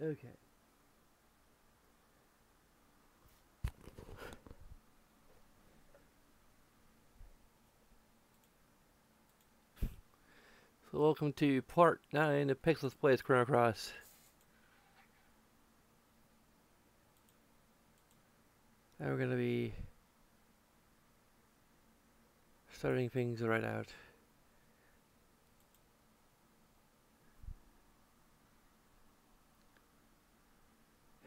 Okay. So welcome to part 9 of Pixels Plays Chrono Cross. Now we're going to be starting things right out.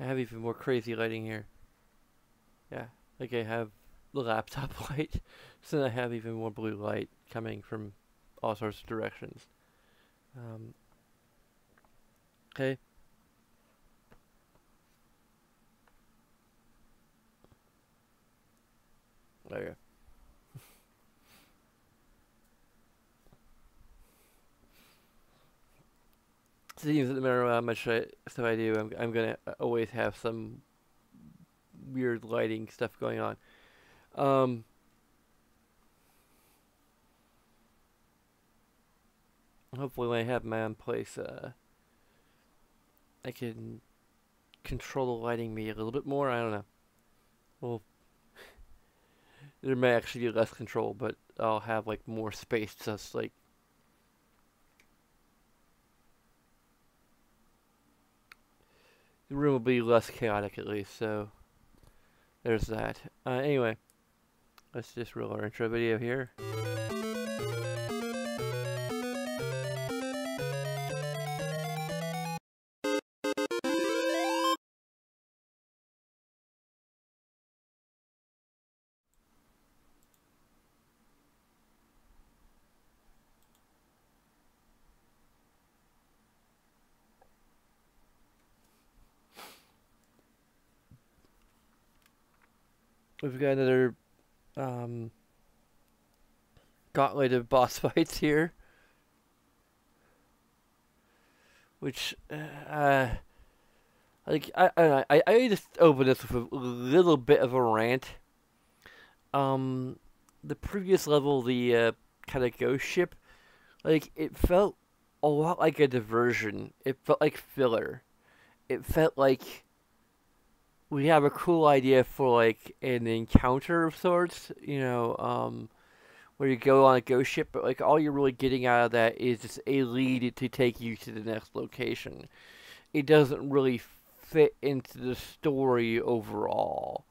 I have even more crazy lighting here. Yeah, like I have the laptop light, so I have even more blue light coming from all sorts of directions. Okay. There you go. Seems that no matter how much stuff I do, I'm gonna always have some weird lighting stuff going on. Hopefully when I have my own place, I can control the lighting maybe a little bit more. I don't know. Well, there may actually be less control, but I'll have like more space. Just like the room will be less chaotic at least. So there's that. Anyway, let's just roll our intro video here. We've got another gauntlet of boss fights here, which like I just open this with a little bit of a rant. The previous level, the kind of ghost ship, like it felt a lot like a diversion. It felt like filler. It felt like we have a cool idea for like an encounter of sorts, where you go on a ghost ship, but like all you're really getting out of that is just a lead to take you to the next location. It doesn't really fit into the story overall.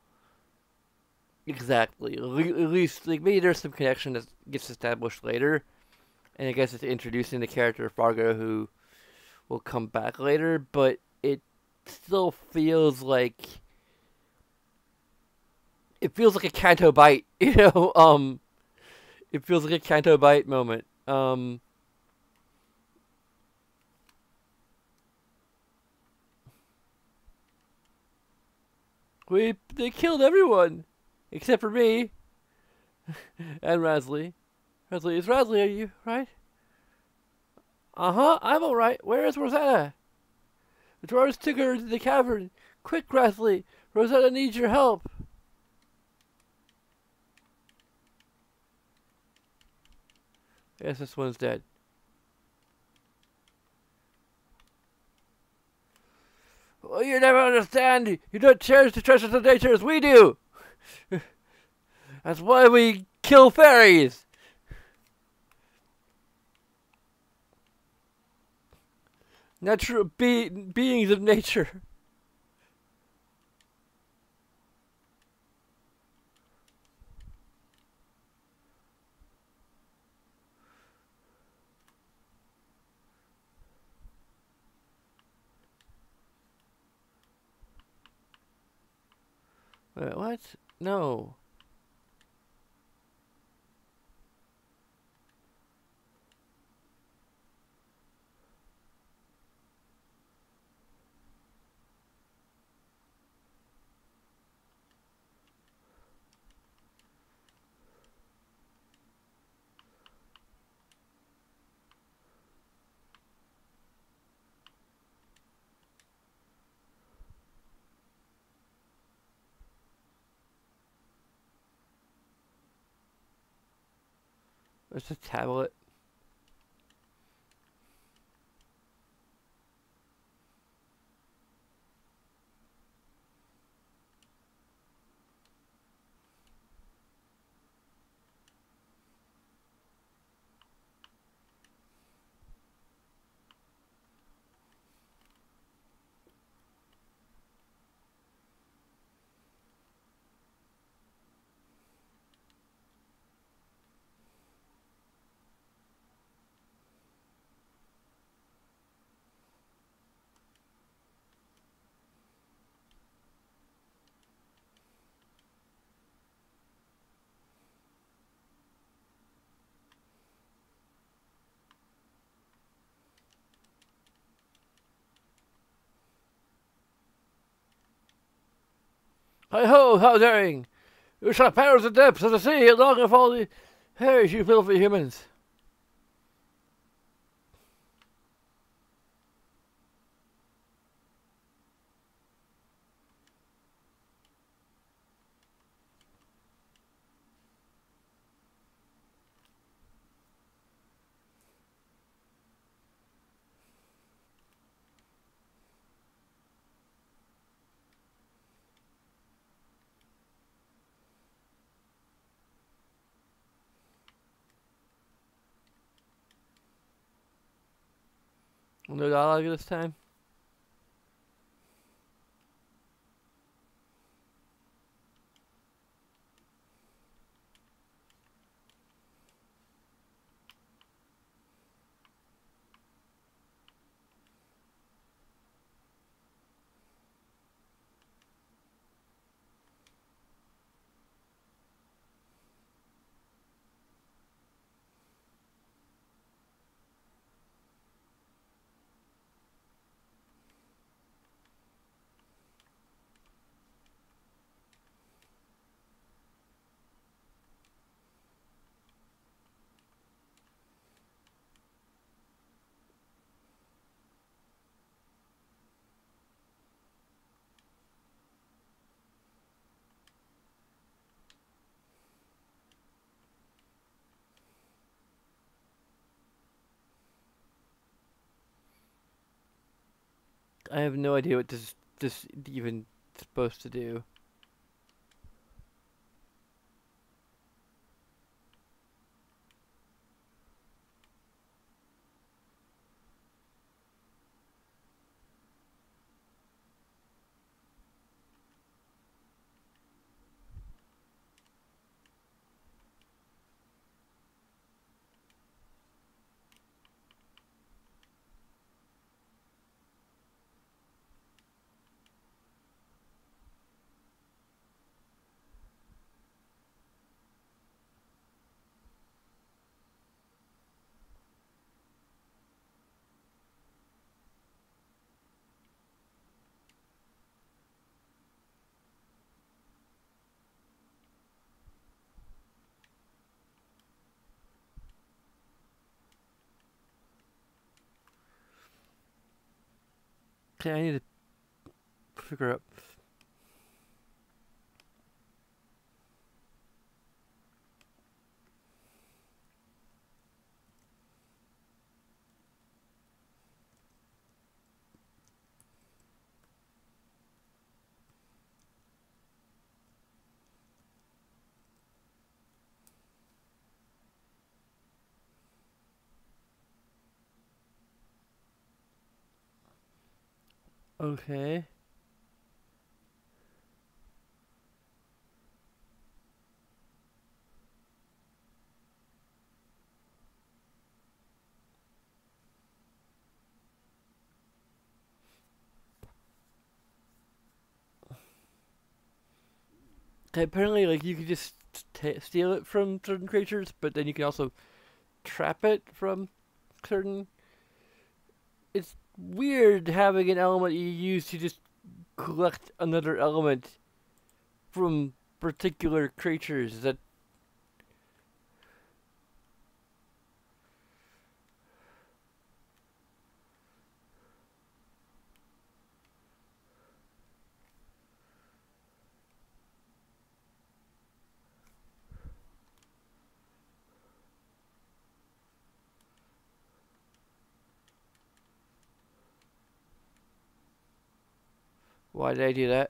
Exactly. At least, like, maybe there's some connection that gets established later, and I guess it's introducing the character Fargo, who will come back later, but it still feels like a Kanto bite, it feels like a Kanto bite moment. They killed everyone except for me and Rasley. Rasley, are you right? I'm alright. Where is Rosetta? The dwarves took her to the cavern. Quick, Rasley! Rosetta needs your help. Yes, this one's dead. Well, you never understand. You don't cherish the treasures of nature as we do. That's why we kill fairies. Natural beings of nature. Wait, what? No. There's a tablet. Hi ho, how daring! You shall perish the depths of the sea along with all the hairs, you filthy humans. No dialogue this time? I have no idea what this even supposed to do. Okay, I need to figure out. Okay. Okay, apparently, like, you can just steal it from certain creatures, but then you can also trap it from certain. It's weird having an element you use to just collect another element from particular creatures. That why did I do that?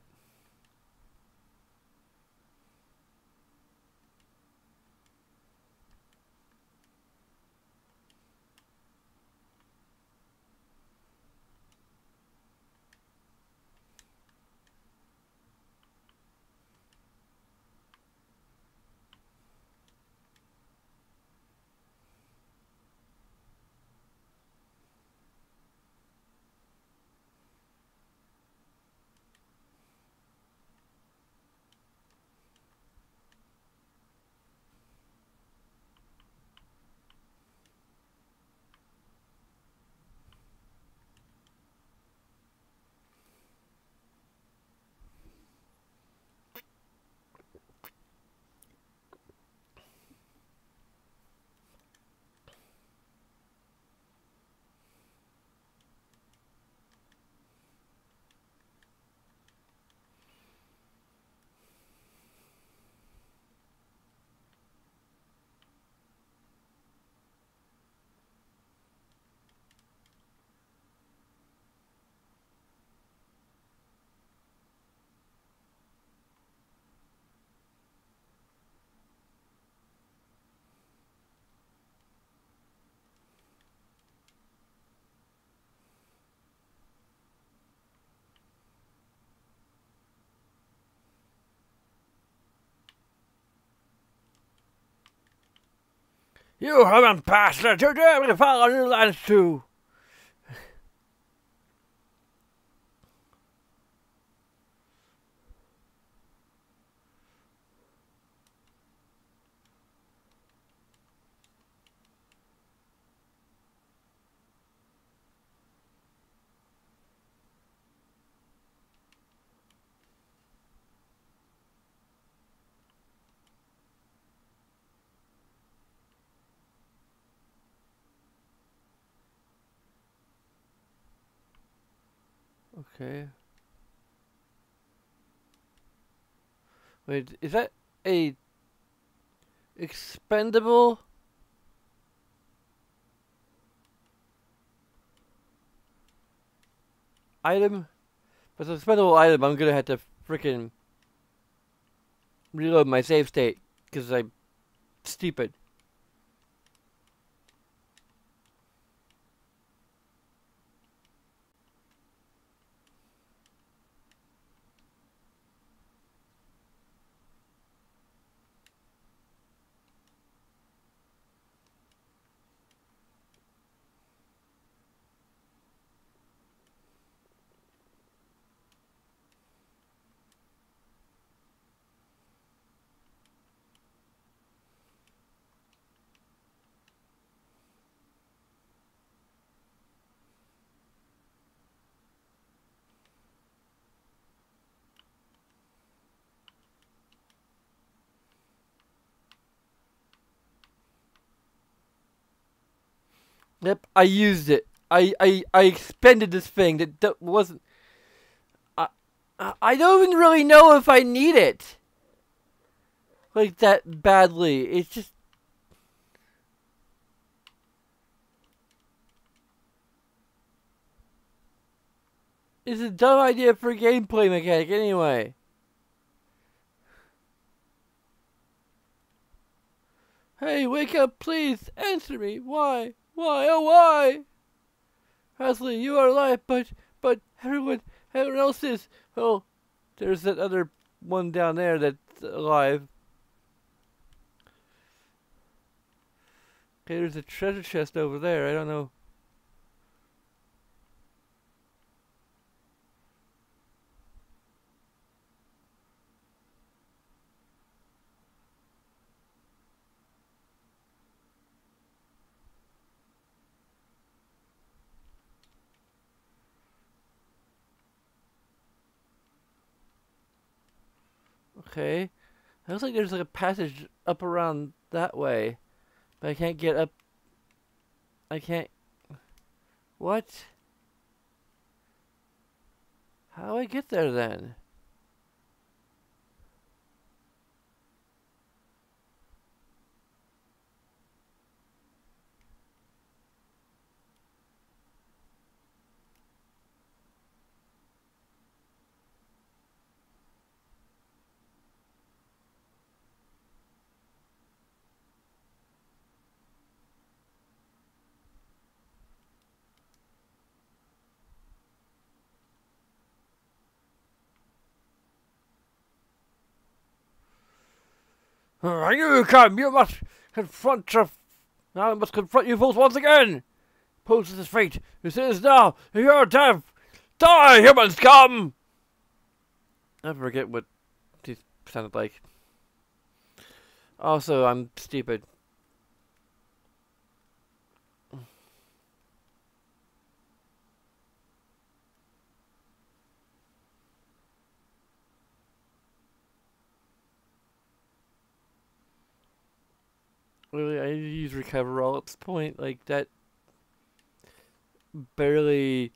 You human bastard! You dare me to follow on your lines too! Okay. Wait, is that a expendable item? If it's an expendable item, I'm gonna have to freaking reload my save state because I'm stupid. Yep, I used it. I expended this thing that wasn't. I don't even really know if I need it like that badly. It's just it's a dumb idea for a gameplay mechanic anyway. Hey, wake up, please! Answer me! Why? Why? Oh, why? Hasley, you are alive, but everyone else is. Oh, there's that other one down there that's alive. Okay, there's a treasure chest over there. I don't know. Okay, it looks like there's like a passage up around that way, but I can't get up. I can't. What? How do I get there then? I knew you come. You must confront your. Now I must confront you fools once again. Pose this fate. This is now your death. Die, human scum! I forget what these sounded like. Also, I'm stupid. Really, I need to use recover all at this point. Like, that barely.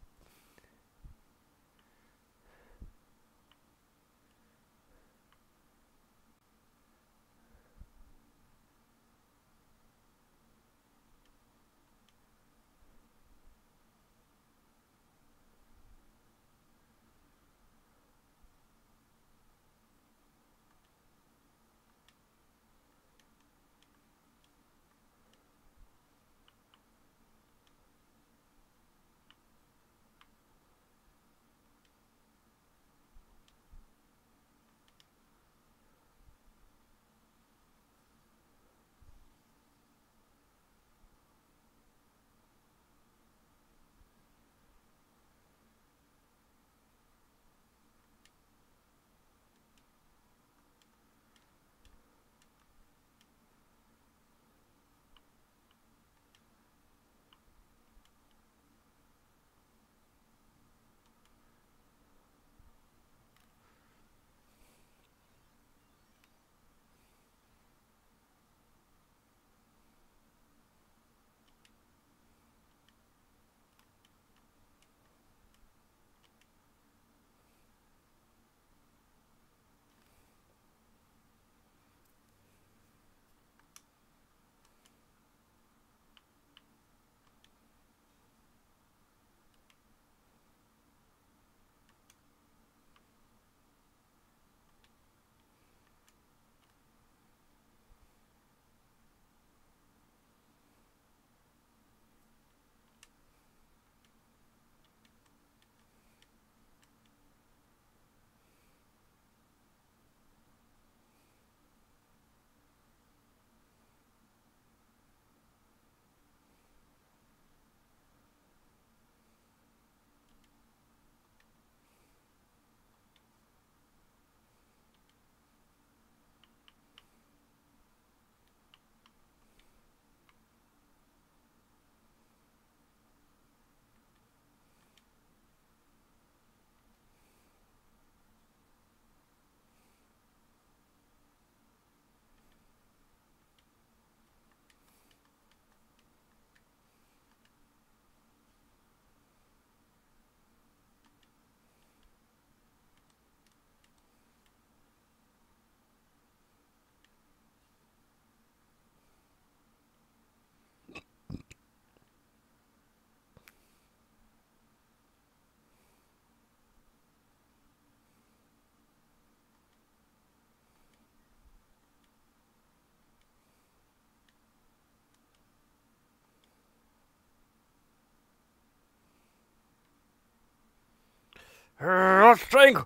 Let's drink.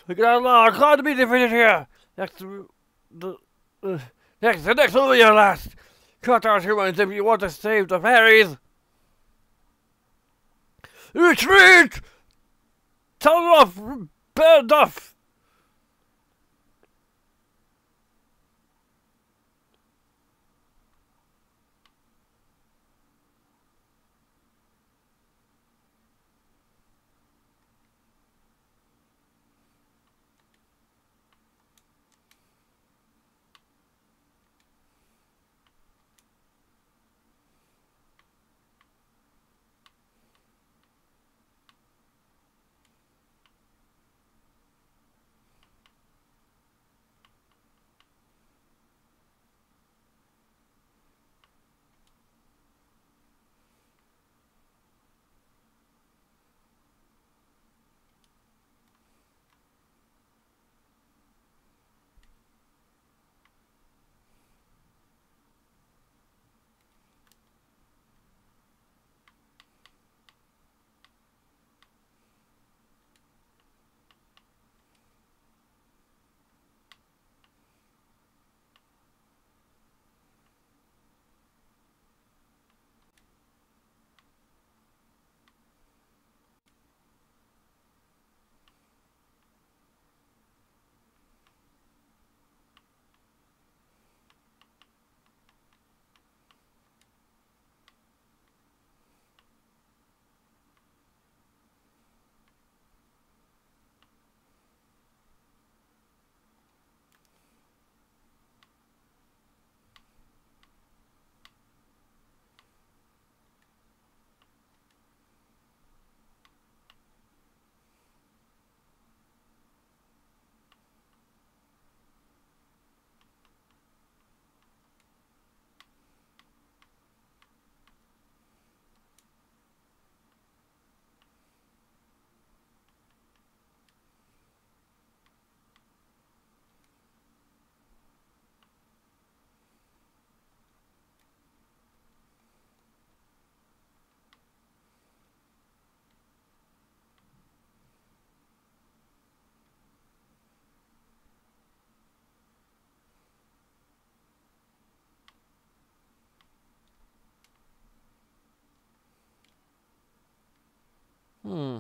We get along. Glad to be defeated here. The, uh, the next will be your last. Cut out humans if you want to save the fairies. Retreat! Tell them off! Bad off! Hmm.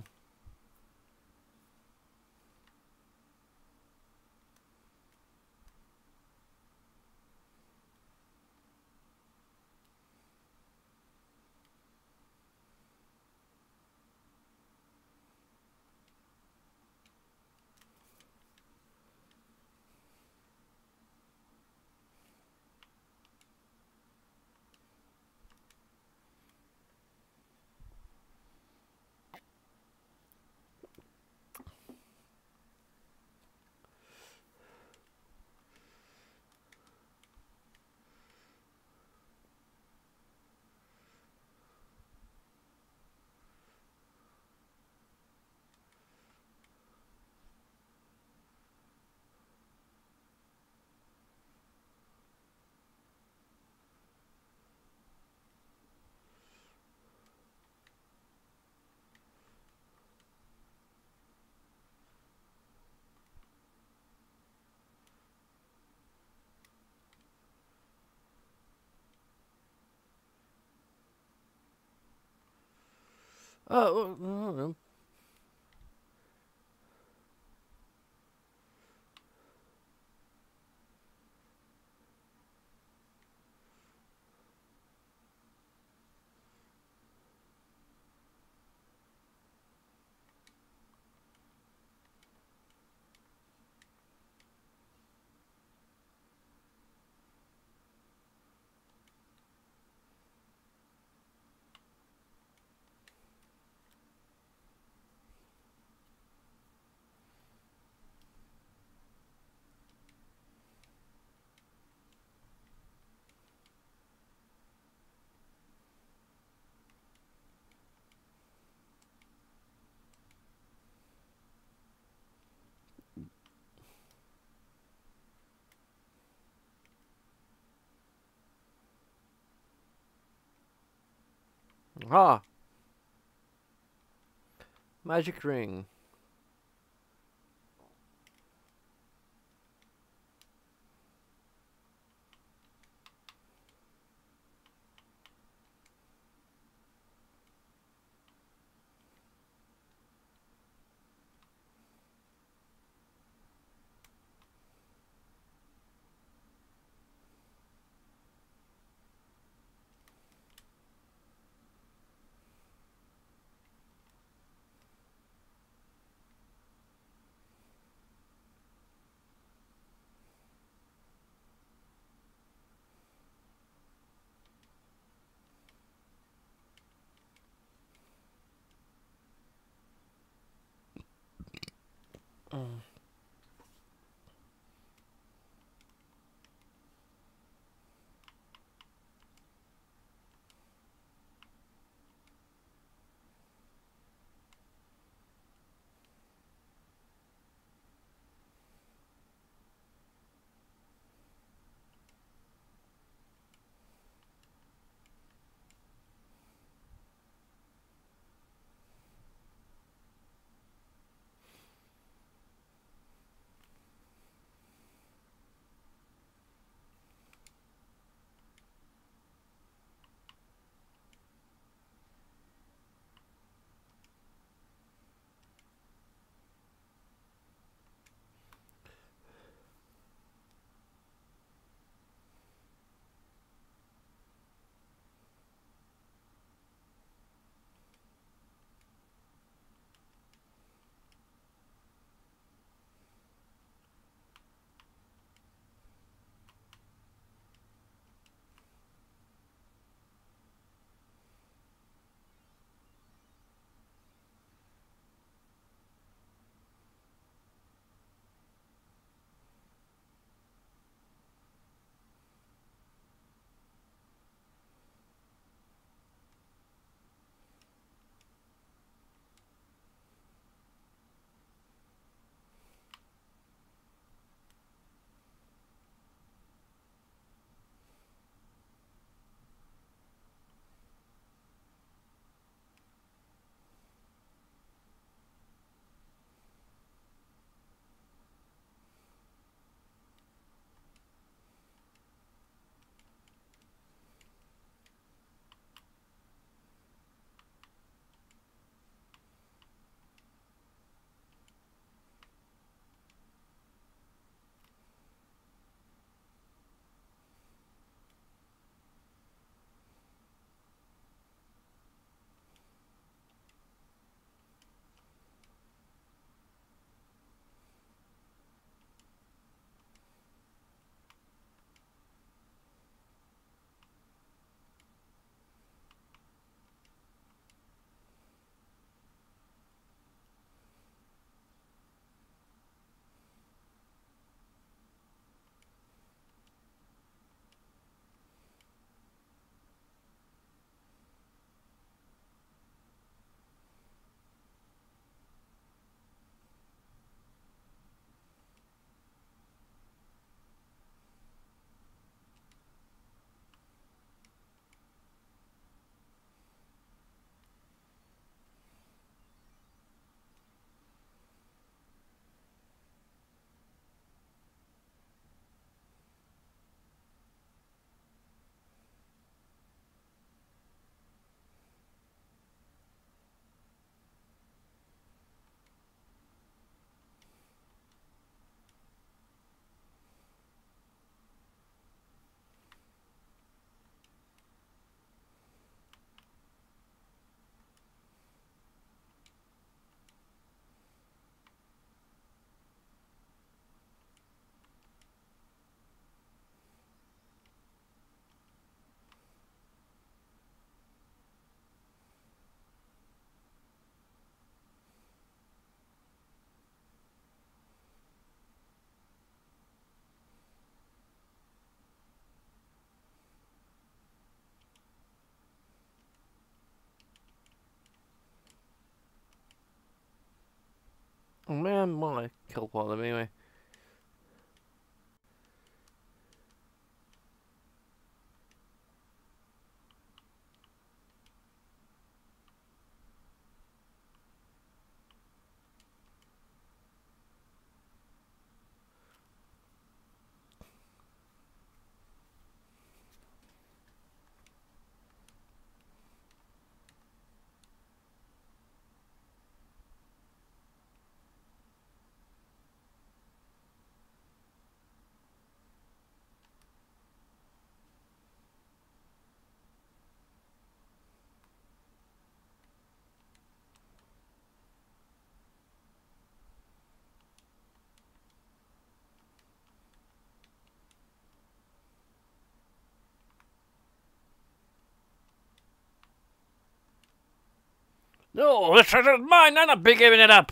Oh, ah, magic ring. Mm. Oh man, well, I killed one of them anyway. No, this is mine. I'm not be giving it up.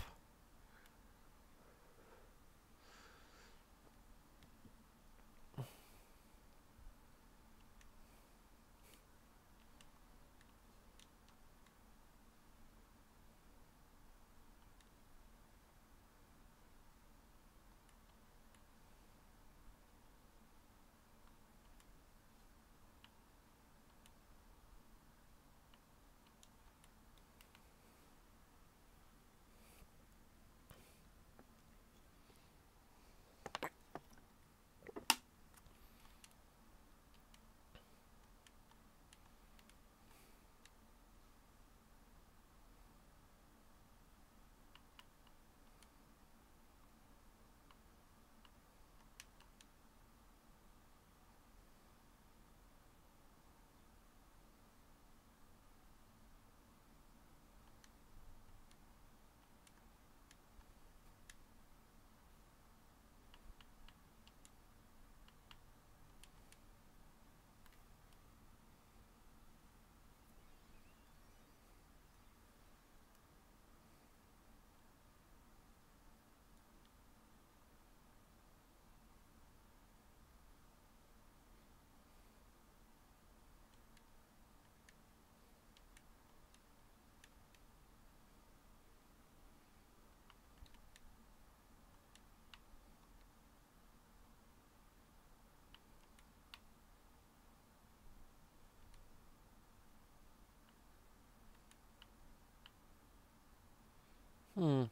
Hmm.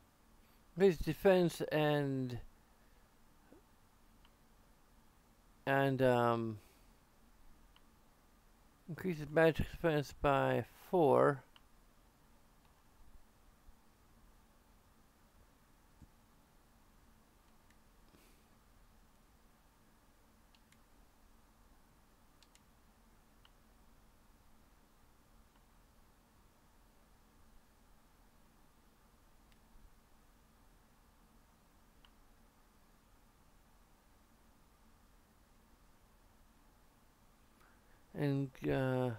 Increase defense and increases magic defense by 4. And uh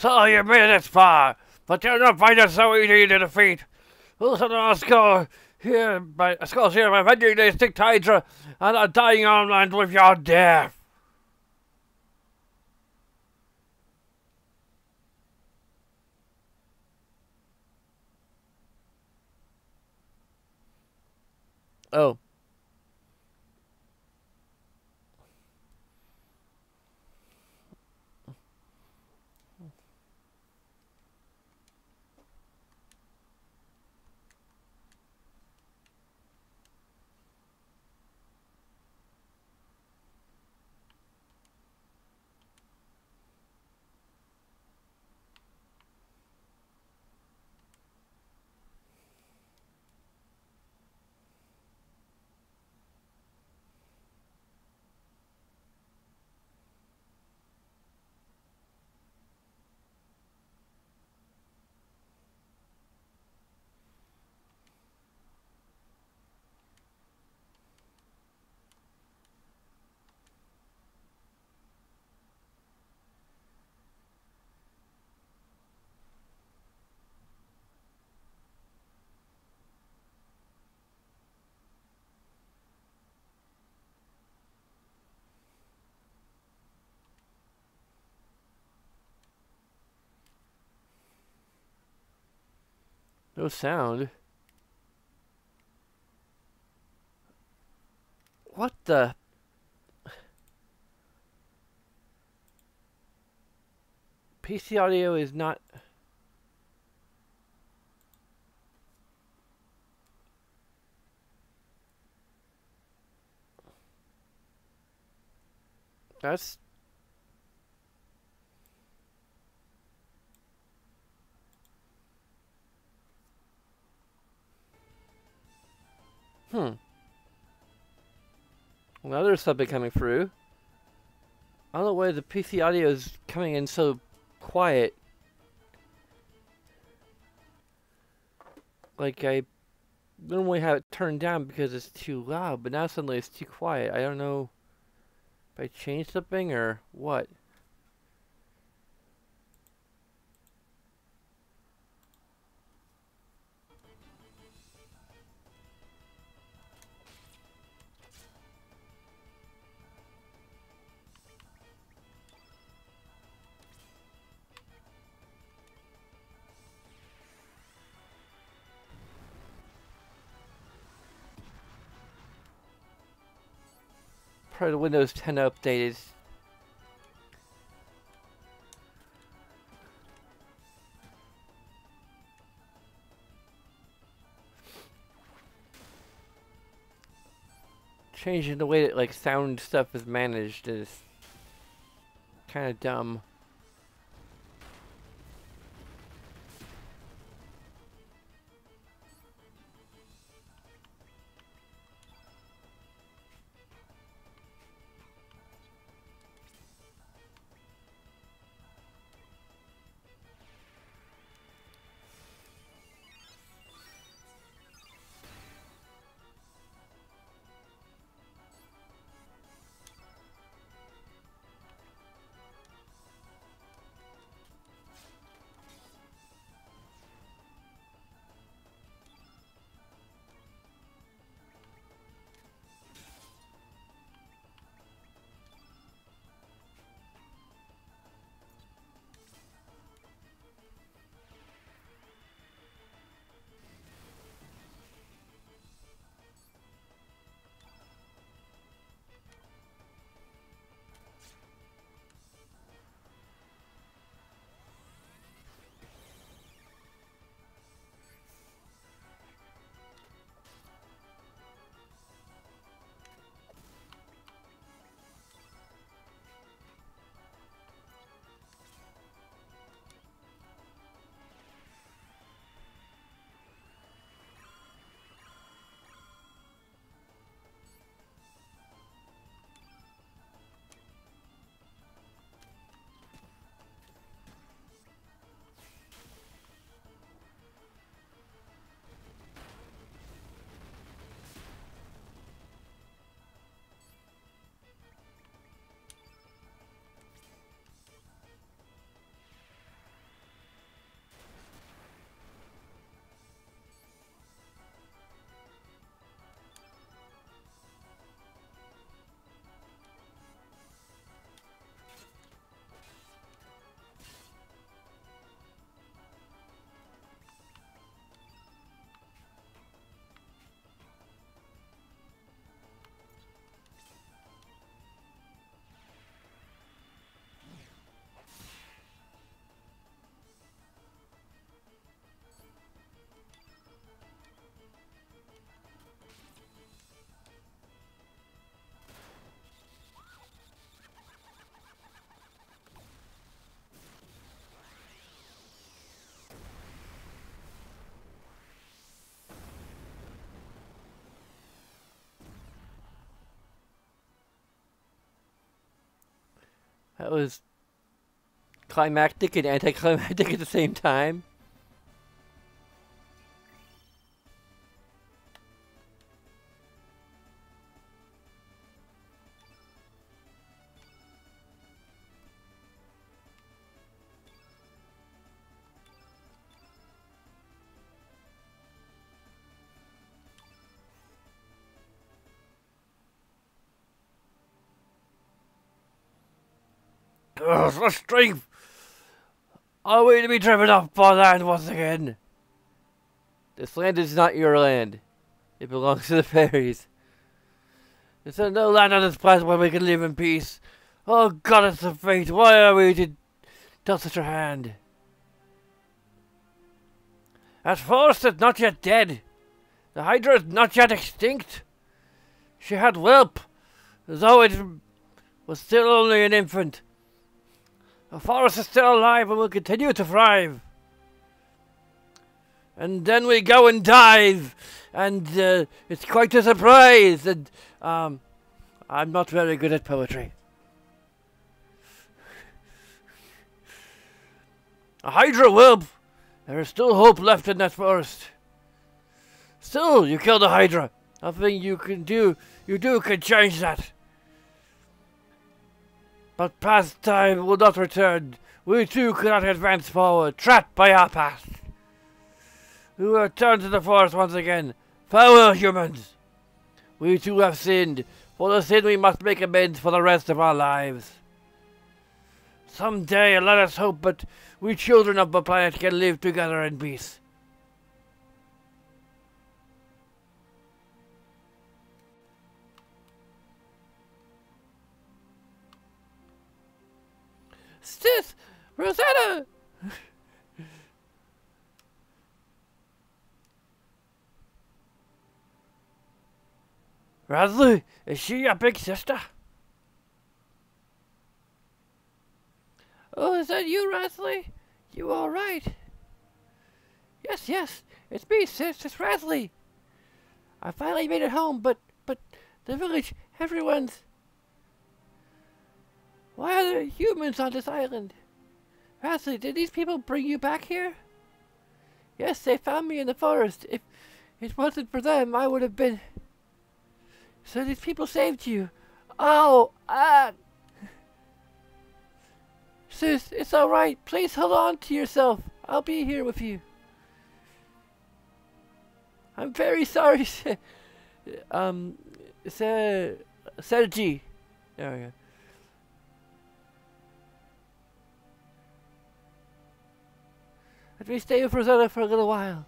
So you made it far, but you're not finding it so easy to defeat. Listen, our skull here, by skulls here, by avenging this stick to Hydra, and are dying on land with your death. Oh. No sound. What the? PC audio is not. That's. Hmm. Well, there's something coming through. I don't know why the PC audio is coming in so quiet. Like, I normally have it turned down because it's too loud, but now suddenly it's too quiet. I don't know if I changed something or what. Probably the Windows 10 update is changing the way that like sound stuff is managed is kind of dumb. That was climactic and anticlimactic at the same time. Ugh, the strength! Are we to be driven off by land once again? This land is not your land. It belongs to the fairies. Is there no land on this planet where we can live in peace? Oh, goddess of fate, why are we to dealt such a hand? That forest is not yet dead. The Hydra is not yet extinct. She had whelp, though it was still only an infant. The forest is still alive and will continue to thrive. And then we go and dive, and it's quite a surprise. And I'm not very good at poetry. A Hydra whelp. There is still hope left in that forest. Still, you killed a Hydra. Nothing you can do can change that. But past time will not return. We too cannot advance forward, trapped by our past. We will return to the forest once again. Farewell, humans. We too have sinned. For the sin we must make amends for the rest of our lives. Someday, let us hope, but we children of the planet can live together in peace. Sis! Rosetta! Rasley, is she your big sister? Oh, is that you, Rasley? You all right? Yes, yes, it's me, sis, it's Rasley. I finally made it home, but the village, everyone's... Why are there humans on this island? Rasley, did these people bring you back here? Yes, they found me in the forest. If it wasn't for them, I would have been... So these people saved you. Oh, Sis, it's alright. Please hold on to yourself. I'll be here with you. I'm very sorry, Sergi. There we go. Let me stay with Rosetta for a little while.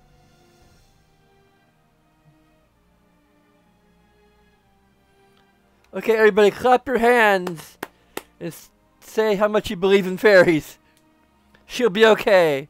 Okay, everybody, clap your hands and say how much you believe in fairies. She'll be okay.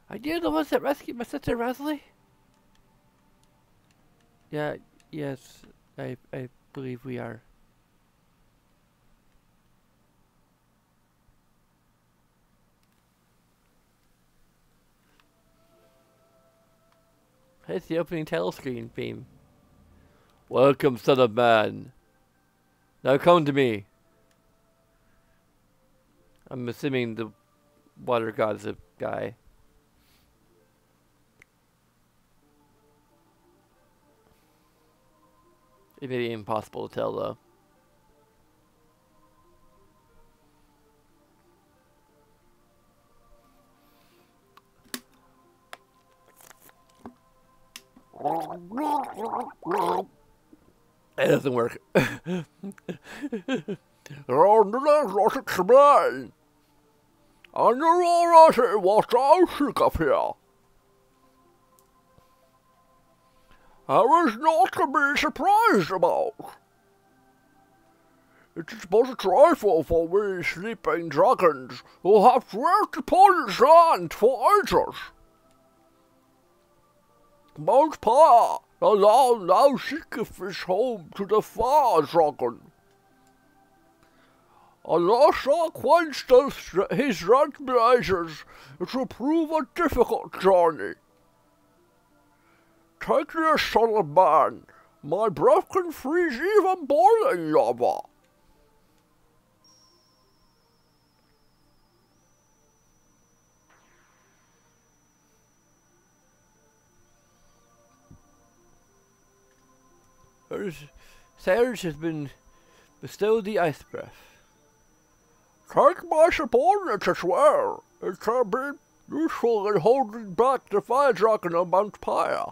Are you the ones that rescued my sister Rasley? Yeah, yes, I believe we are. It's the opening title screen theme. Welcome, son of man. Now come to me. I'm assuming the water god's a guy. It may be impossible to tell, though. It doesn't work. There is naught to be surprised about. It is but a trifle for we sleeping dragons who have dwelt upon this land for ages. Mount Pyre, the land now seeketh his home to the far dragon. Unless thou quench his red blazes, it will prove a difficult journey. Take this, son of man. My breath can freeze even boiling lava. Sailors has been bestowed the ice breath. Take my subordinates as well. It can be useful in holding back the fire dragon on Mount Pyre.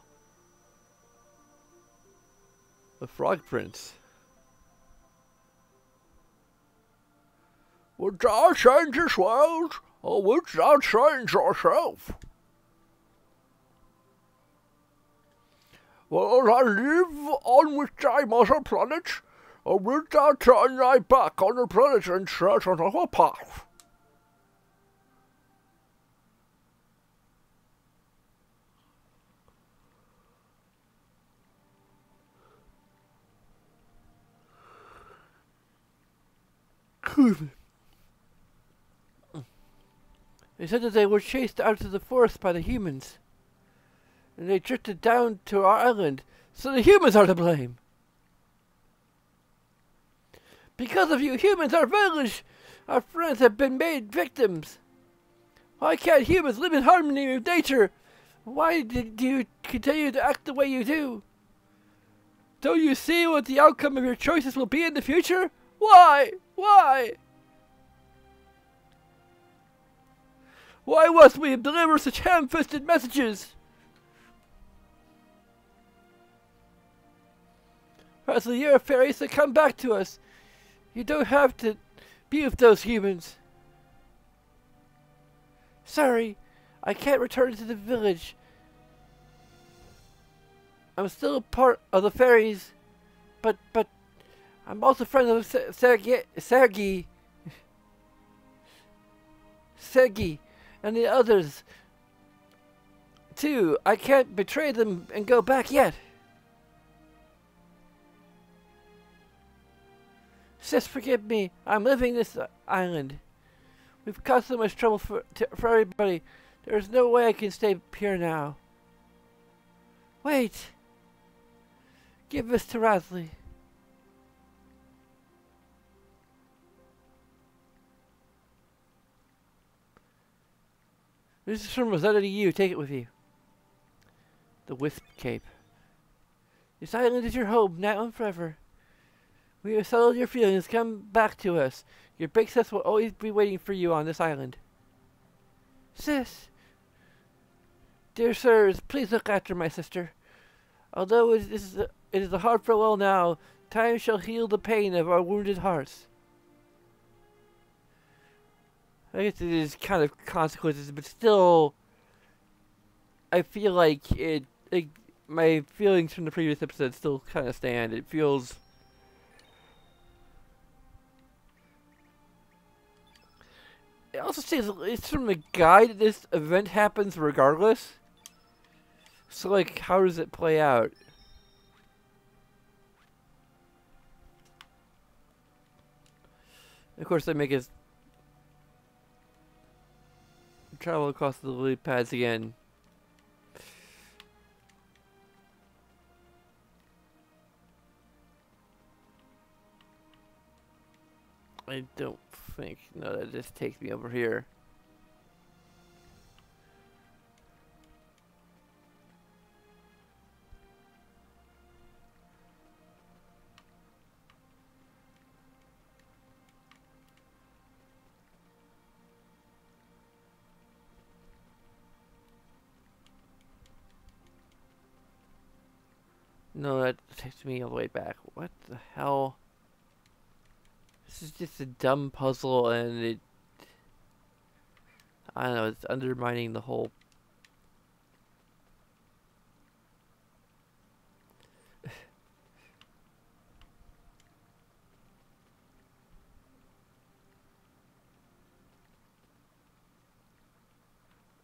The Frog Prince. Would thou change this world, or wouldst thou change yourself? Will thou live on with thy mother planet, or wilt thou turn thy back on the planet and search another path? They said that they were chased out of the forest by the humans, and they drifted down to our island, so the humans are to blame. Because of you humans, our village, our friends have been made victims. Why can't humans live in harmony with nature? Why do you continue to act the way you do? Don't you see what the outcome of your choices will be in the future? Why? Why? Why must we deliver such ham-fisted messages? As the year of fairies to come back to us, you don't have to be with those humans. Sorry, I can't return to the village. I'm still a part of the fairies, but I'm also friends of Sergi, and the others too. I can't betray them and go back yet. Sis, forgive me. I'm leaving this island. We've caused so much trouble for everybody. There's no way I can stay here now. Wait. Give this to Rasley. This is from Rosetta to you. Take it with you. The Wisp Cape. This island is your home, now and forever. We have settled your feelings. Come back to us. Your big sis will always be waiting for you on this island. Sis. Dear sirs, please look after my sister. Although it is a hard farewell now, time shall heal the pain of our wounded hearts. I guess it is kind of consequences, but still, I feel like my feelings from the previous episode still kind of stand. It feels... It also says it's from the guide that this event happens regardless. So, like, how does it play out? Of course, they make us travel across the lily pads again. I don't think. No, that just takes me over here. No, that takes me all the way back. What the hell? This is just a dumb puzzle, and it... I don't know, it's undermining the whole...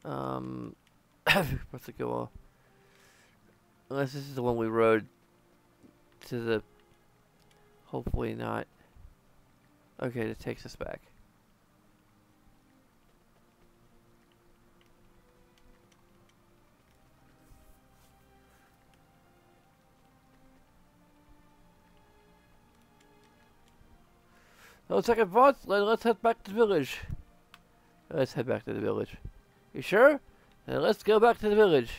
Um, what's it go? Unless this is the one we rode to the. Hopefully not. Okay, that takes us back. No, second thoughts. Let's head back to the village. Let's head back to the village. You sure? Then let's go back to the village.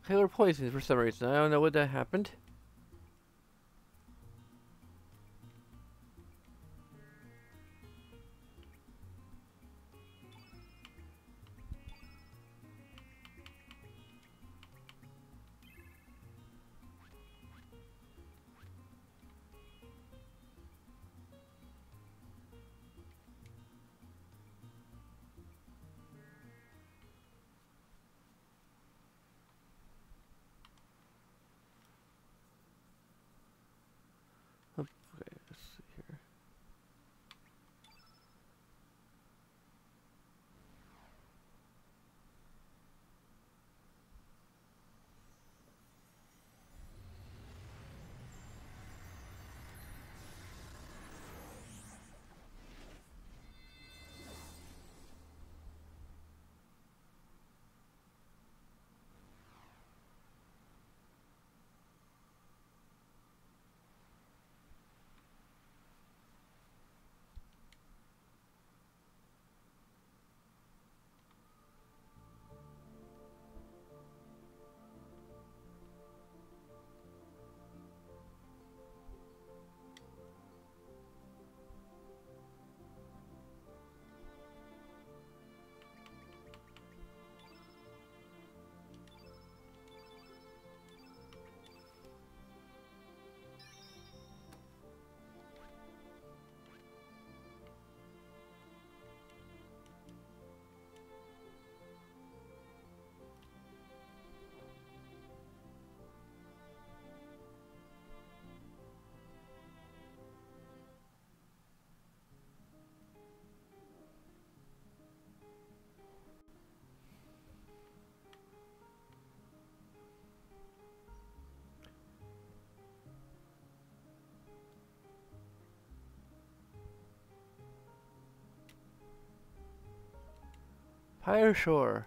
They were poisoned for some reason. I don't know what that happened. Okay, let's see here. Pyre Shore.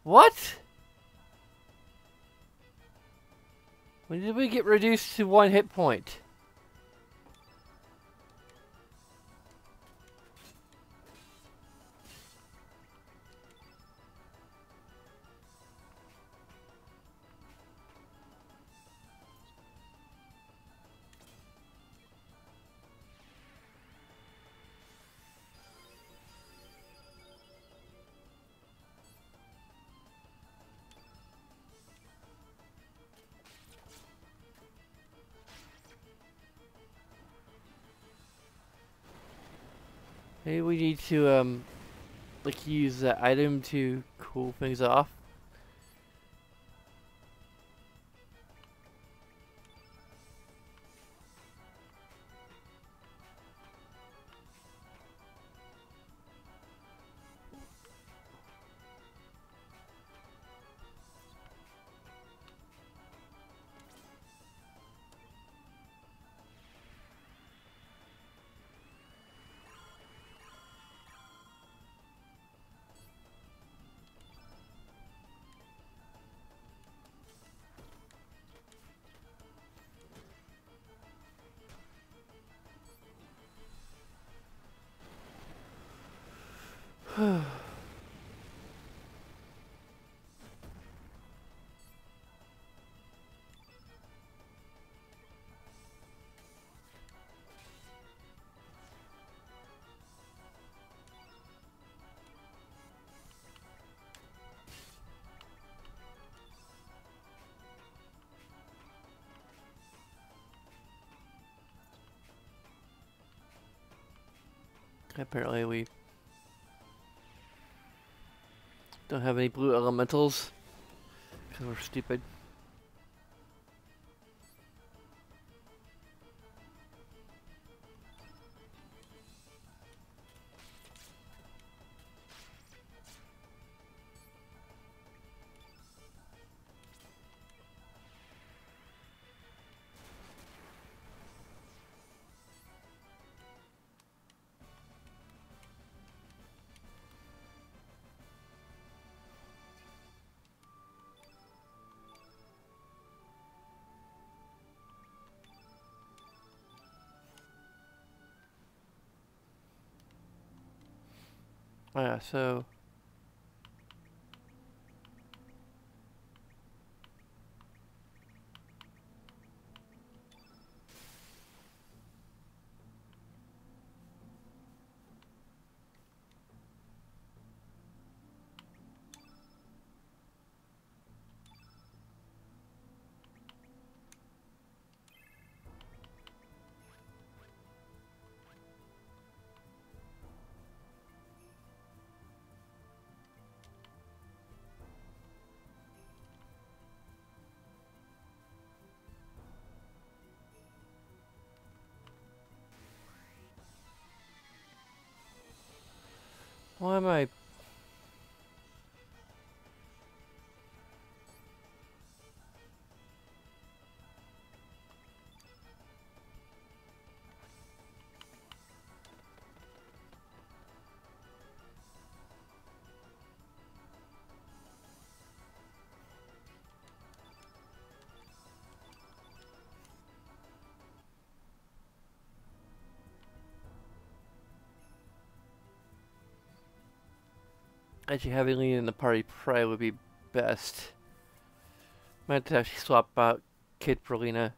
What? When did we get reduced to 1 hit point? Maybe we need to like use that item to cool things off. Apparently we don't have any blue elementals because we're stupid. Yeah, so why am I? Actually, having Lena in the party probably would be best. Might have to actually swap out Kid for Lena.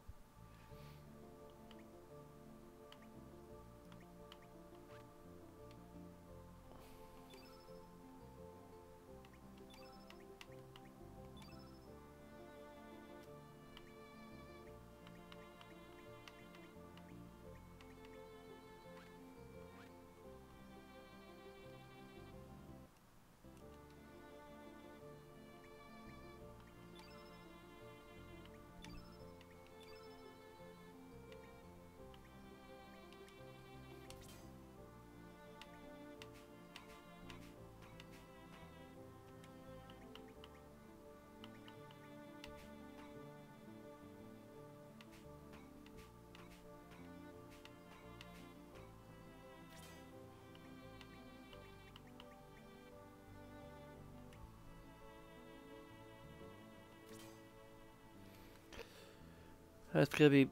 That's gonna be.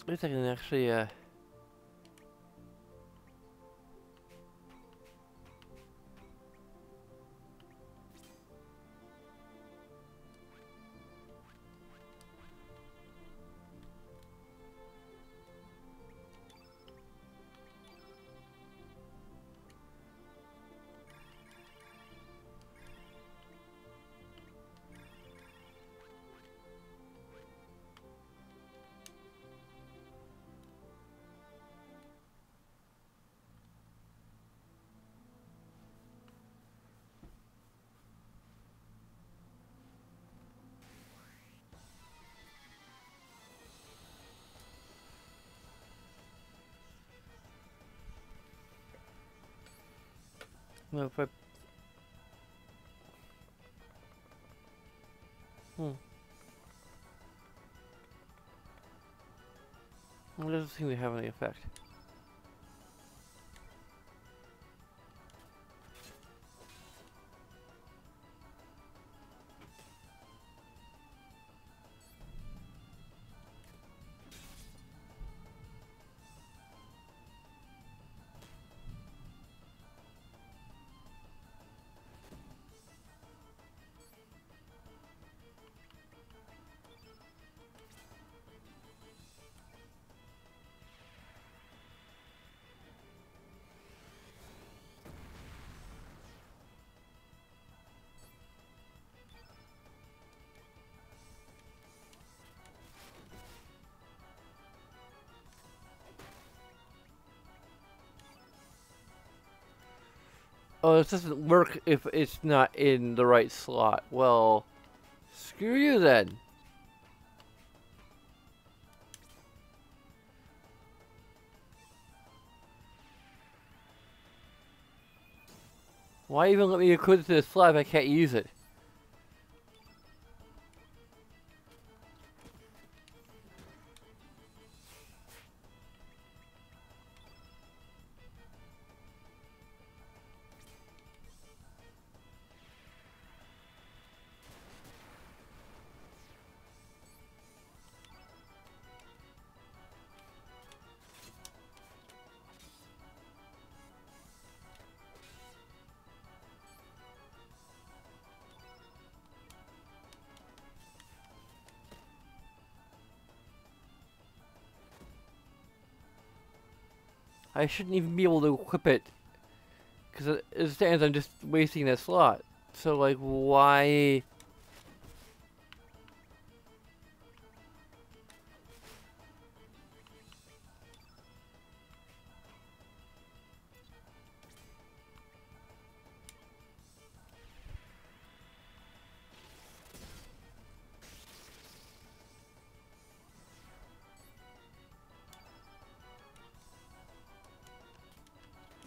At least I can actually Well, if I... Well, it doesn't seem to have any effect. Oh, this doesn't work if it's not in the right slot. Well, screw you then. Why even let me equip it to the slot if I can't use it? I shouldn't even be able to equip it. Because it stands I'm just wasting that slot. So, like, why...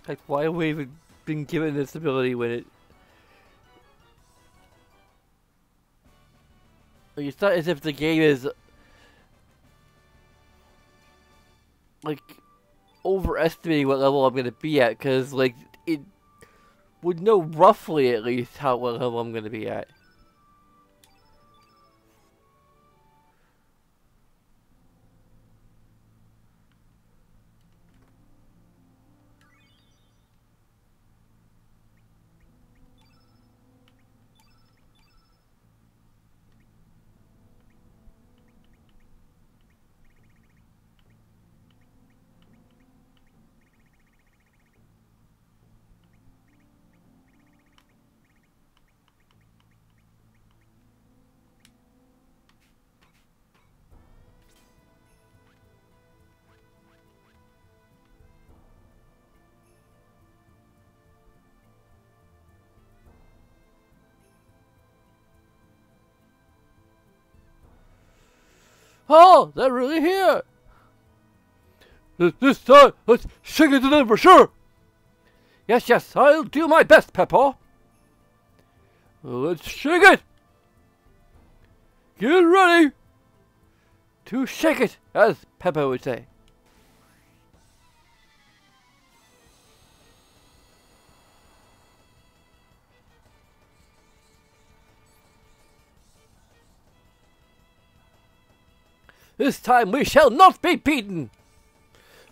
Like, why have we even been given this ability when it... Like, it's not as if the game is... like, overestimating what level I'm gonna be at, because, like, it would know roughly at least what level I'm gonna be at. Oh, they're really here! This time, let's shake it to them for sure! Yes, yes, I'll do my best, Peppa. Let's shake it! Get ready to shake it, as Peppa would say. This time we shall not be beaten!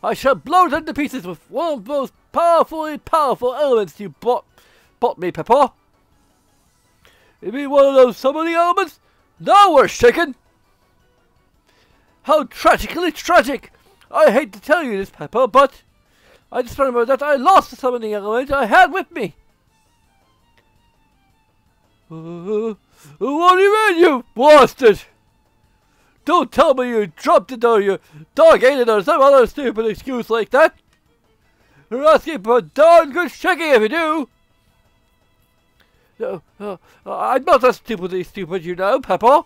I shall blow them to pieces with one of those powerful elements you bought me, Peppa. You mean one of those summoning elements? Now we're shaken! How tragically tragic! I hate to tell you this, Peppa, but I just remember that I lost the summoning element I had with me. What do you mean you lost it? Don't tell me you dropped it or you dog ate it or some other stupid excuse like that. You're asking for a darn good shaking if you do. I'm not that stupidly stupid, you know, Peppa.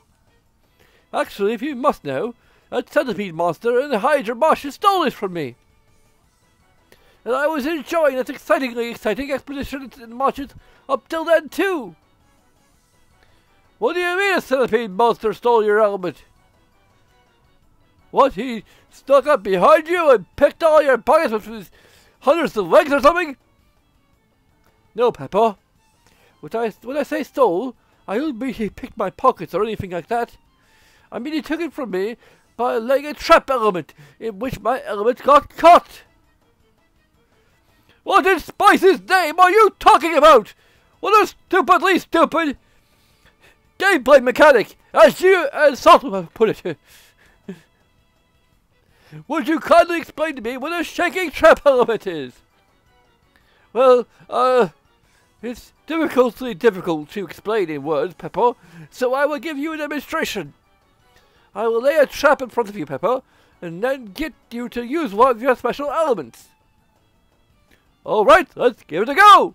Actually, if you must know, that centipede monster and the Hydra Mosh stole it from me. and I was enjoying that exciting expedition in the marshes up till then too. What do you mean a centipede monster stole your element? What, he snuck up behind you and picked all your pockets with his hundreds of legs or something? No, Peppa. When I say stole, I don't mean he picked my pockets or anything like that. I mean he took it from me by laying a trap element in which my element got caught. What in Spice's name are you talking about? What a stupidly stupid gameplay mechanic, as Saltman put it. Would you kindly explain to me what a shaking trap element is? Well, it's difficult to explain in words, Pepper, so I will give you a demonstration. I will lay a trap in front of you, Pepper, and then get you to use one of your special elements. Alright, let's give it a go!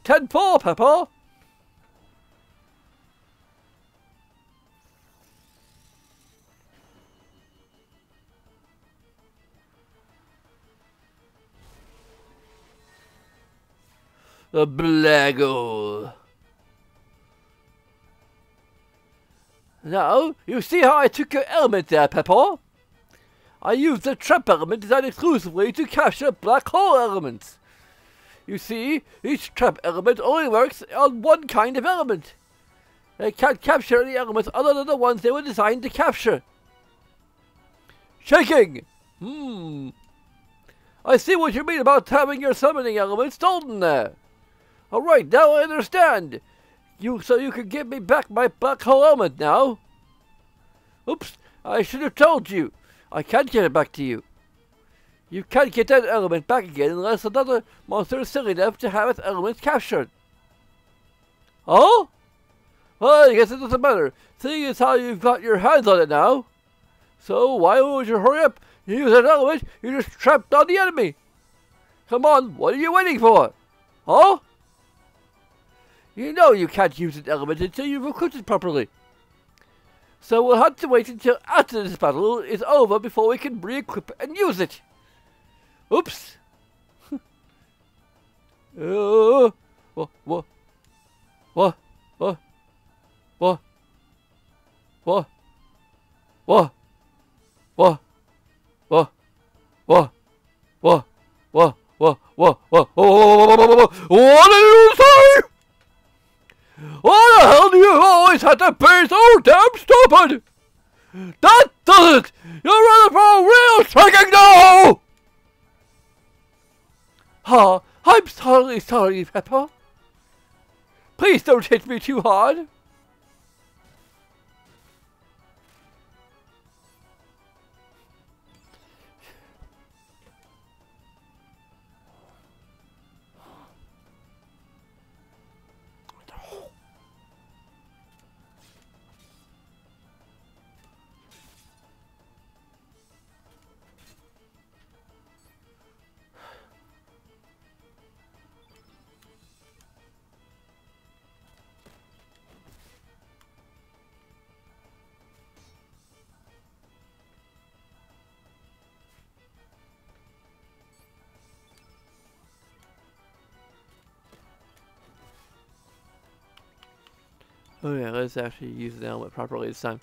10-4, Pepper! The Blago. Now, you see how I took your element there, Pepper? I used the trap element designed exclusively to capture black hole elements. You see, each trap element only works on one kind of element. They can't capture any elements other than the ones they were designed to capture. Shaking! I see what you mean about having your summoning element stolen there. Alright, now I understand. So you can give me back my black hole element now. Oops, I should have told you. I can't get it back to you. You can't get that element back again unless another monster is silly enough to have its element captured. Oh? Well, I guess it doesn't matter, seeing as how you've got your hands on it now. So why would you hurry up and use that element you just trapped on the enemy? Come on, what are you waiting for? Huh? You know you can't use an element until you've recruited properly. So we'll have to wait until after this battle is over before we can re-equip and use it. Oops. What? What? What? What? What? What? What? What? What? What? What? What? What did you say? Why the hell do you always have to be so damn stupid? That does it! You're running for a real shaking now! I'm sorry, Peppa. Please don't hit me too hard. Oh yeah, let's actually use the element properly this time.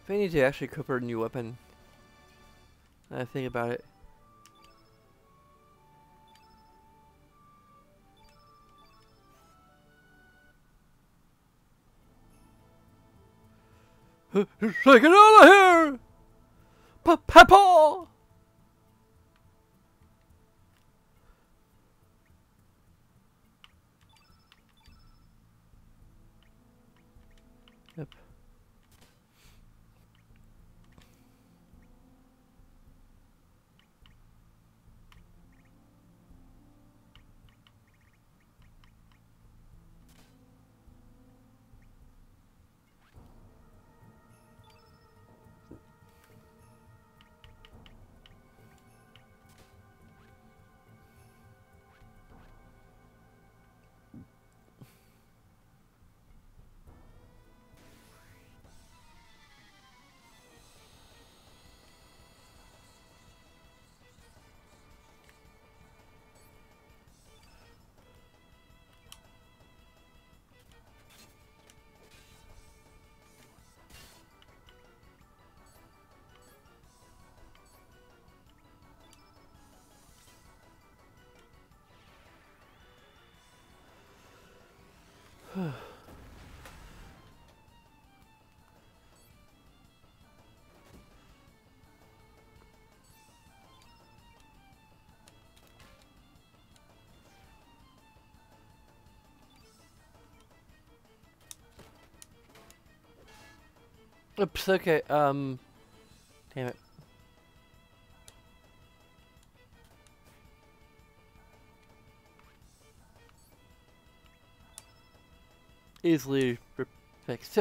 I need to actually equip her a new weapon. I think about it. Take it out of here! Peppa! Yep. Oops, okay, damn it. Easily fixed.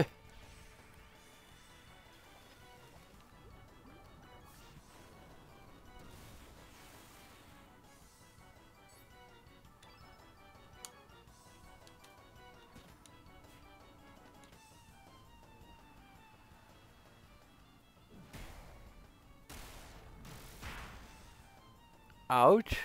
Ouch.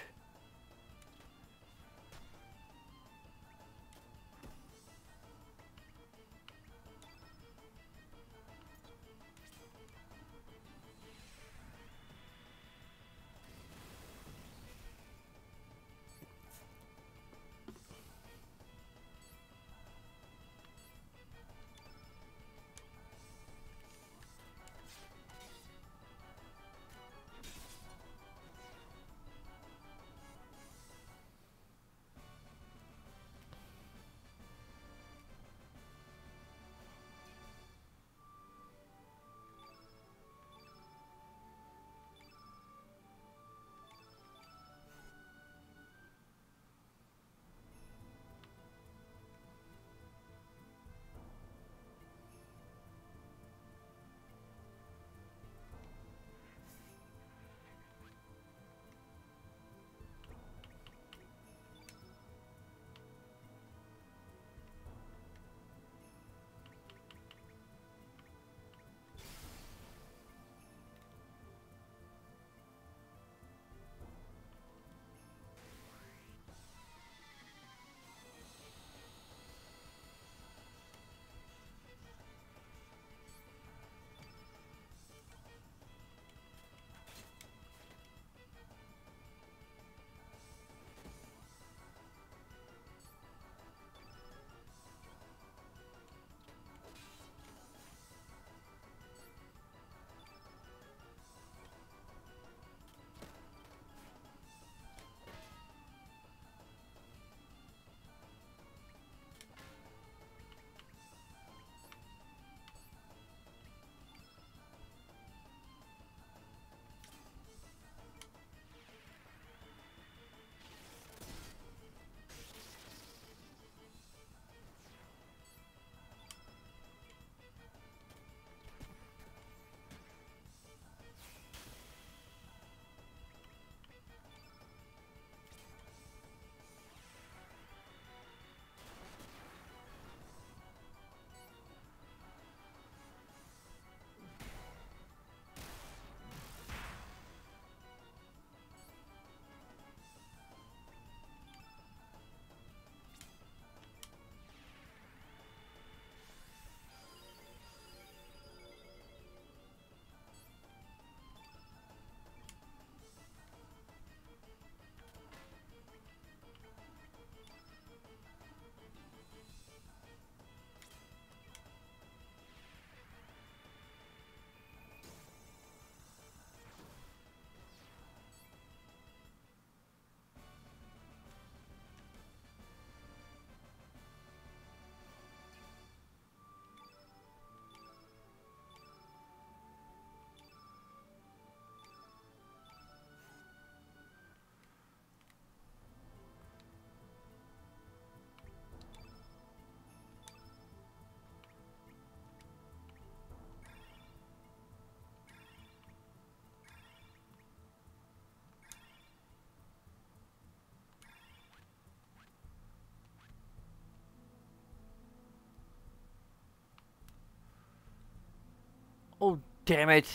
Damn it.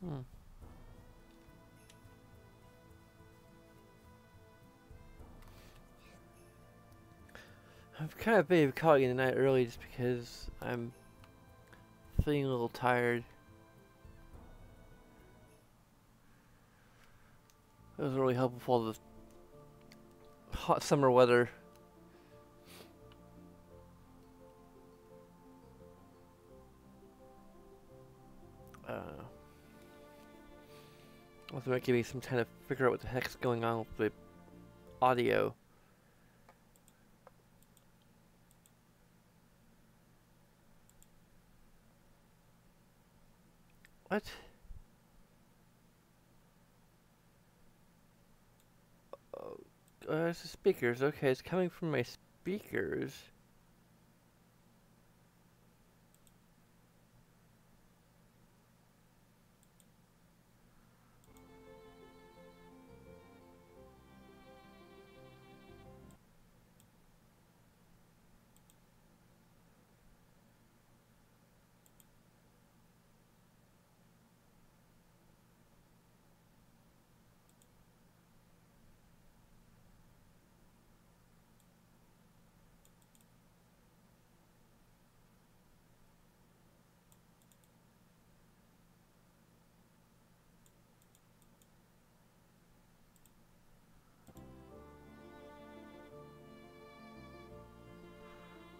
Hmm. I'm kind of maybe calling it a night early just because I'm feeling a little tired. It was really helpful for all the hot summer weather. Also might give me some time to figure out what the heck's going on with the audio. What? Oh, it's the speakers. Okay, it's coming from my speakers.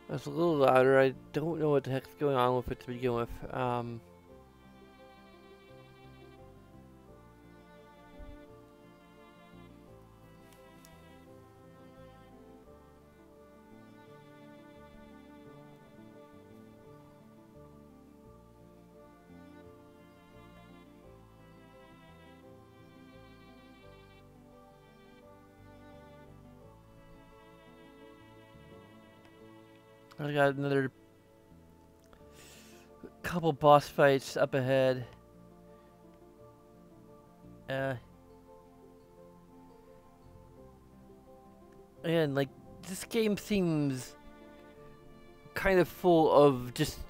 That's a little louder. I don't know what the heck's going on with it to begin with. I got another couple boss fights up ahead. And like this game seems kind of full of just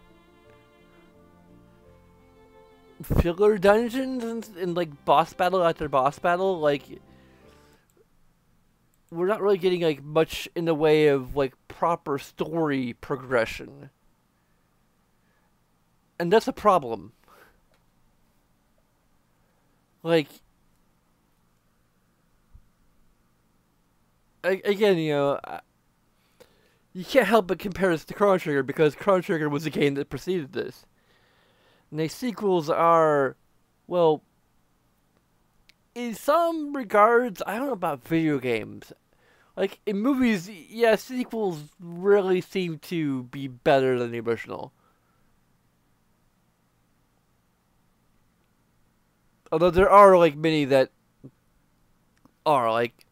filler dungeons and like boss battle after boss battle. Like we're not really getting like much in the way of like proper story progression. And that's a problem. Like again, you can't help but compare this to Chrono Trigger because Chrono Trigger was the game that preceded this. And the sequels are, well, in some regards, I don't know about video games. Like, in movies, yeah, sequels really seem to be better than the original. Although there are, like, many that are. Like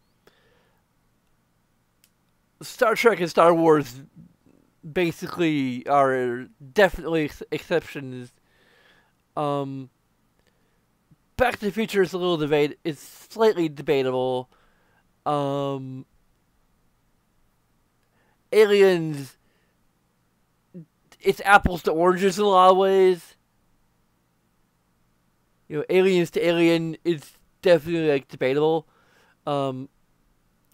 Star Trek and Star Wars basically are definitely exceptions. Um, Back to the Future is a little debate. It's slightly debatable. Um, Aliens, it's apples to oranges in a lot of ways. Aliens to Alien is definitely like debatable. Um,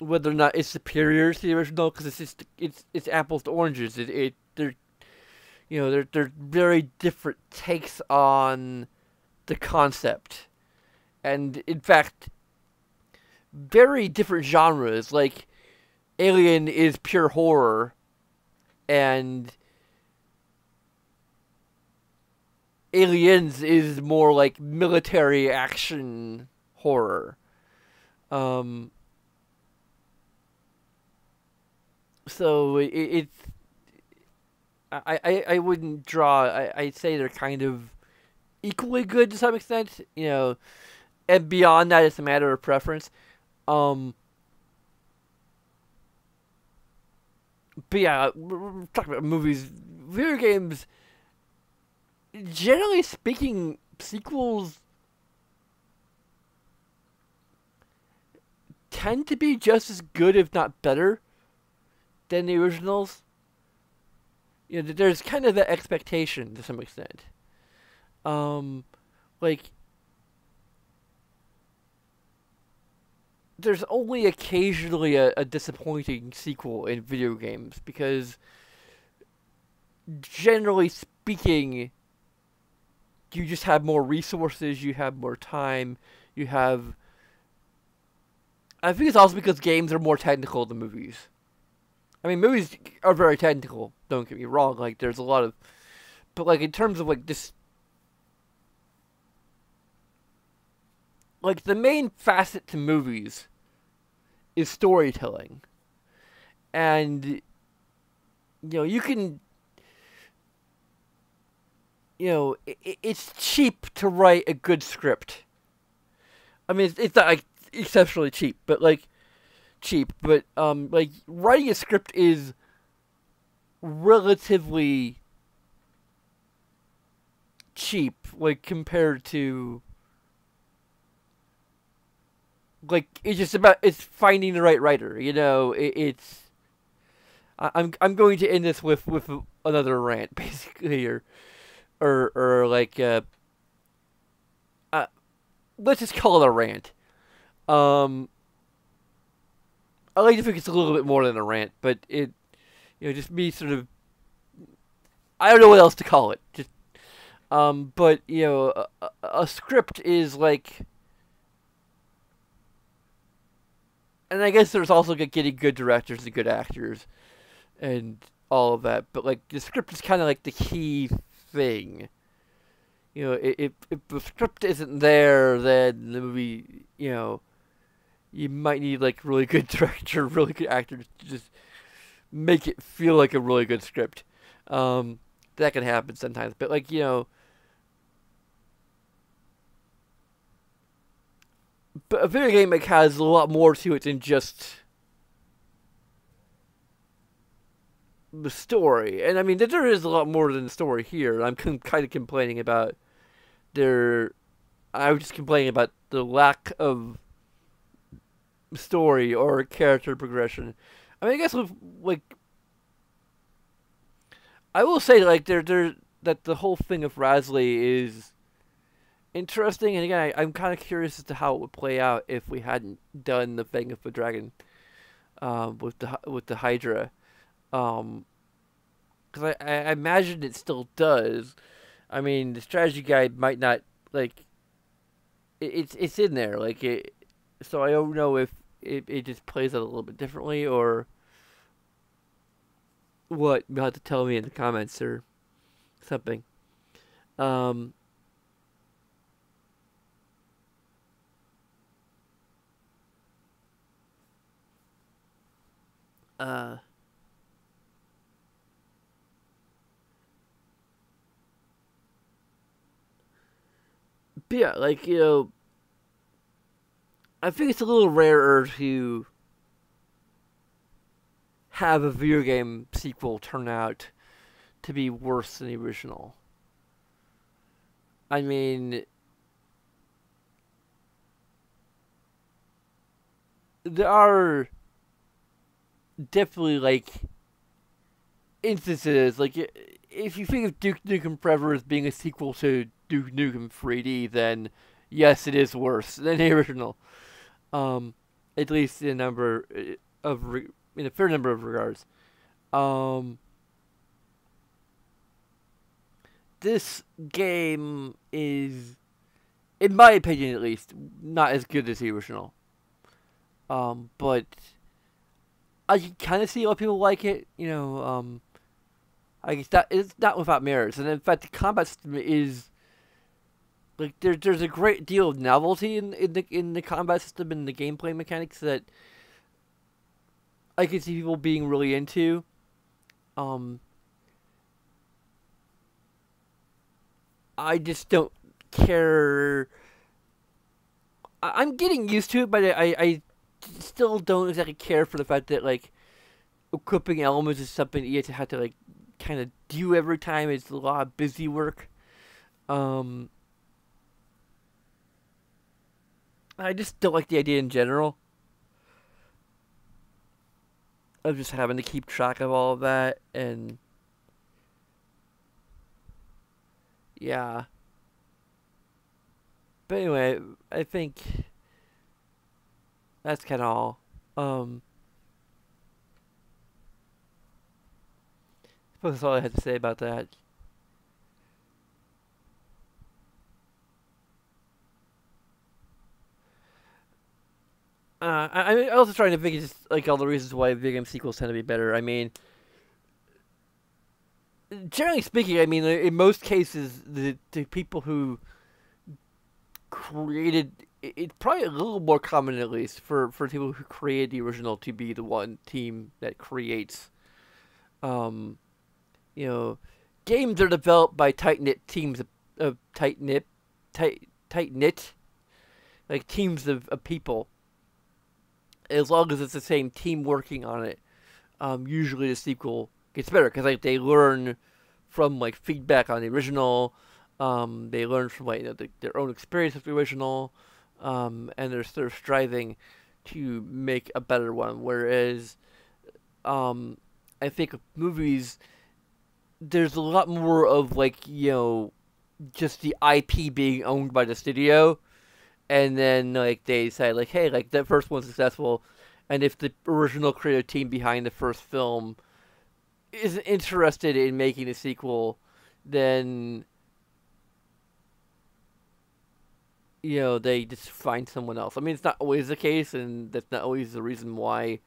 Whether or not it's superior to the original, because it's apples to oranges. They're they're very different takes on the concept, and in fact, very different genres. Like Alien is pure horror, and Aliens is more like military action horror. Um, so it's I wouldn't draw. I'd say they're kind of equally good to some extent. And beyond that, it's a matter of preference. Um, but yeah, we're talking about movies, video games. Generally speaking, sequels tend to be just as good, if not better, than the originals. There's kind of that expectation to some extent. Um, like there's only occasionally a disappointing sequel in video games because, generally speaking, you just have more resources, you have more time, you have. I think it's also because games are more technical than movies. I mean, movies are very technical. Don't get me wrong. Like, there's a lot of, but like in terms of like this, like the main facet to movies is storytelling, and you can, it's cheap to write a good script. I mean, it's not like exceptionally cheap, but like cheap, but like writing a script is relatively cheap, like compared to like it's finding the right writer. I'm going to end this with another rant, basically, or like uh let's just call it a rant. Um, I like to think it's a little bit more than a rant, but just me sort of, I don't know what else to call it. Just but a script is like, and I guess there's also like getting good directors and good actors and all of that, but like the script is kind of like the key thing. If the script isn't there, then the movie, you might need like really good director, really good actors to just make it feel like a really good script. That can happen sometimes, but like but a video game like has a lot more to it than just the story. And I mean, there is a lot more than the story here. I'm kind of complaining about there. I was just complaining about the lack of story or character progression. I mean, I guess with like, I will say like there that the whole thing of Rasley is interesting, and again, I'm kind of curious as to how it would play out if we hadn't done the thing of the dragon, with the Hydra, because I imagine it still does. I mean, the strategy guide might not like it's in there like it, so I don't know if it just plays out a little bit differently or what. You'll have to tell me in the comments or something. Um, uh, but yeah, like I think it's a little rarer to have a video game sequel turn out to be worse than the original. I mean, there are definitely like instances like if you think of Duke Nukem Forever as being a sequel to Duke Nukem 3D, then yes, it is worse than the original. Um, at least in a number in a fair number of regards. Um, this game is, in my opinion at least, not as good as the original. But I can kind of see why people like it. I guess that it's not without merits, and in fact, the combat system is like there's a great deal of novelty in the combat system and the gameplay mechanics that I can see people being really into. Um, I just don't care. I'm getting used to it, but I still don't exactly care for the fact that like equipping elements is something that you have to like kind of do every time. It's a lot of busy work. Um, I just don't like the idea in general of just having to keep track of all of that, and yeah. But anyway, I think that's kind of all. I suppose that's all I had to say about that. I'm also trying to think of just like all the reasons why video game sequels tend to be better. I mean, generally speaking, I mean, in most cases, the people who created it's probably a little more common at least for people who created the original to be the one team that creates um you know games are developed by tight knit teams of tight knit like teams of people. As long as it's the same team working on it, usually the sequel gets better because like they learn from like feedback on the original. They learn from like their own experience with the original, and they're sort of striving to make a better one. Whereas, I think with movies, there's a lot more of like just the IP being owned by the studio, and then like they say like, hey, like that first one's successful, and if the original creative team behind the first film isn't interested in making a sequel, then they just find someone else. I mean, it's not always the case, and that's not always the reason why,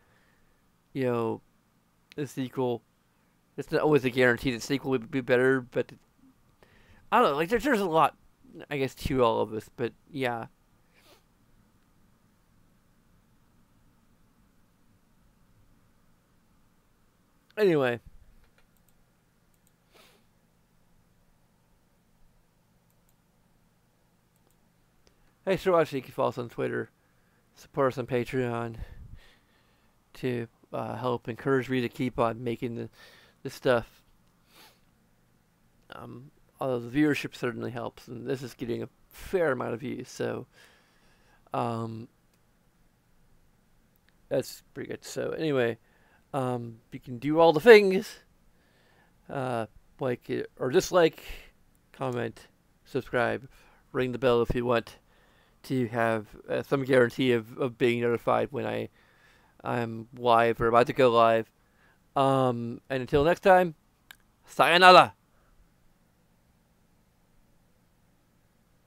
you know, the sequel. It's not always a guarantee that the sequel would be better, but I don't know. Like, there's a lot, I guess, to all of this, but yeah. Anyway, thanks for watching. You can follow us on Twitter, support us on Patreon to help encourage me to keep on making the stuff. Although the viewership certainly helps, and this is getting a fair amount of views, so that's pretty good. So anyway, you can do all the things, like it or dislike, comment, subscribe, ring the bell if you want to have some guarantee of being notified when I'm live or about to go live. And until next time, sayonara.